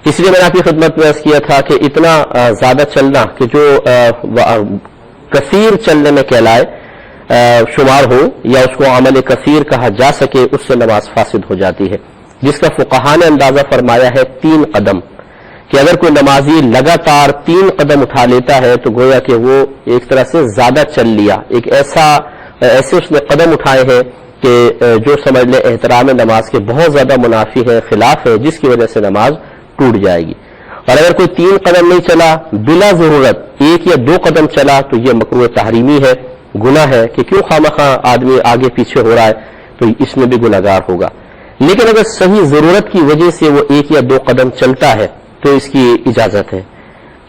اس لیے میں نے آپ کی خدمت میں عرض کیا تھا کہ اتنا زیادہ چلنا کہ جو کثیر چلنے میں کہلائے شمار ہو یا اس کو عمل کثیر کہا جا سکے، اس سے نماز فاسد ہو جاتی ہے، جس کا فقہاء نے اندازہ فرمایا ہے 3 قدم، کہ اگر کوئی نمازی لگاتار 3 قدم اٹھا لیتا ہے تو گویا کہ وہ ایک طرح سے زیادہ چل لیا، ایک ایسے اس نے قدم اٹھائے ہیں کہ جو سمجھ لے احترام نماز کے بہت زیادہ منافی ہے، خلاف ہے، جس کی وجہ سے نماز ٹوٹ جائے گی۔ اور اگر کوئی 3 قدم نہیں چلا، بلا ضرورت 1 یا 2 قدم چلا، تو یہ مکروہ تحریمی ہے، گناہ ہے کہ کیوں خواہ آدمی آگے پیچھے ہو رہا ہے، تو اس میں بھی گناہگار ہوگا۔ لیکن اگر صحیح ضرورت کی وجہ سے وہ 1 یا 2 قدم چلتا ہے تو اس کی اجازت ہے،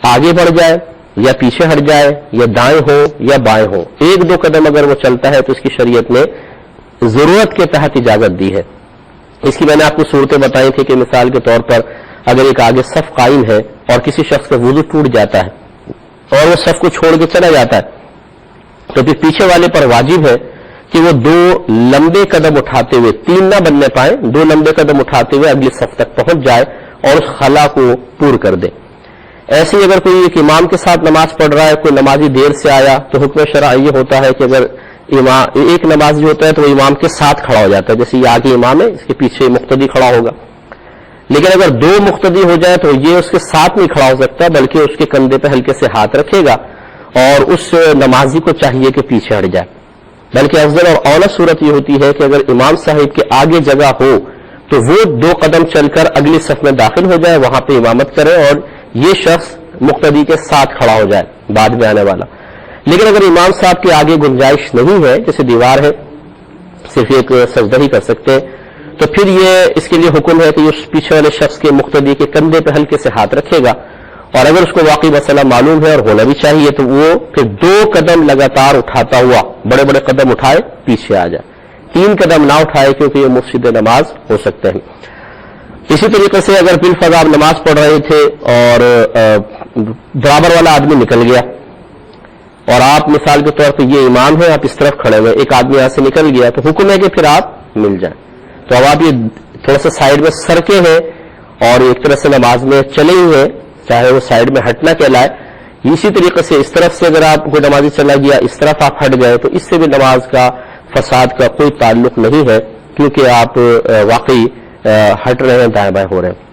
آگے بڑھ جائے یا پیچھے ہٹ جائے یا دائیں ہو یا بائیں ہو، 1-2 قدم اگر وہ چلتا ہے تو اس کی شریعت نے ضرورت کے تحت اجازت دی ہے۔ اس کی میں نے آپ کو صورتیں بتائی تھی کہ مثال کے طور پر اگر ایک آگے صف قائم ہے اور کسی شخص کا وضو ٹوٹ جاتا ہے اور وہ صف کو چھوڑ کے چلا جاتا ہے، تو پھر پیچھے والے پر واجب ہے کہ وہ 2 لمبے قدم اٹھاتے ہوئے، 3 نہ بننے پائیں، 2 لمبے قدم اٹھاتے ہوئے اگلی صف تک پہنچ جائے اور اس خلا کو پور کر دے۔ ایسے ہی اگر کوئی ایک امام کے ساتھ نماز پڑھ رہا ہے، کوئی نمازی دیر سے آیا تو حکم شرع یہ ہوتا ہے کہ اگر ایک نمازی ہوتا ہے تو وہ امام کے ساتھ کھڑا ہو جاتا ہے، جیسے یہ آگے امام ہے، اس کے پیچھے مقتدی کھڑا ہوگا۔ لیکن اگر 2 مقتدی ہو جائے تو یہ اس کے ساتھ نہیں کھڑا ہو سکتا، بلکہ اس کے کندھے پہ ہلکے سے ہاتھ رکھے گا اور اس نمازی کو چاہیے کہ پیچھے ہٹ جائے۔ بلکہ افضل اور اولا صورت یہ ہوتی ہے کہ اگر امام صاحب کے آگے جگہ ہو تو وہ 2 قدم چل کر اگلی صف میں داخل ہو جائے، وہاں پہ امامت کرے اور یہ شخص مقتدی کے ساتھ کھڑا ہو جائے بعد میں آنے والا۔ لیکن اگر امام صاحب کے آگے گنجائش نہیں ہے، جیسے دیوار ہے، صرف ایک سجدہ ہی کر سکتے ہیں، تو پھر یہ اس کے لیے حکم ہے کہ اس پیچھے والے شخص کے مقتدی کے کندھے پہ ہلکے سے ہاتھ رکھے گا، اور اگر اس کو واقعی مسئلہ معلوم ہے اور ہونا بھی چاہیے تو وہ پھر 2 قدم لگاتار اٹھاتا ہوا، بڑے بڑے قدم اٹھائے پیچھے آ جائے، 3 قدم نہ اٹھائے کیونکہ یہ مفسد نماز ہو سکتے ہیں۔ اسی طریقے سے اگر بالفضا آپ نماز پڑھ رہے تھے اور برابر والا آدمی نکل گیا اور آپ مثال کے طور پہ یہ امام ہے، آپ اس طرف کھڑے ہوئے، ایک آدمی یہاں سے نکل گیا تو حکم ہے کہ پھر آپ مل جائیں۔ تو اب آپ یہ تھوڑا سا سائڈ میں سرکے ہیں اور ایک طرح سے نماز میں چلے ہی ہیں، چاہے وہ سائڈ میں ہٹنا کہلائے۔ اسی طریقے سے اس طرف سے اگر آپ کوئی نمازی چلا گیا، اس طرف آپ ہٹ گئے، تو اس سے بھی نماز کا فساد کا کوئی تعلق نہیں ہے، کیونکہ آپ واقعی ہٹ رہے ہیں، دائیں بائیں ہو رہے ہیں۔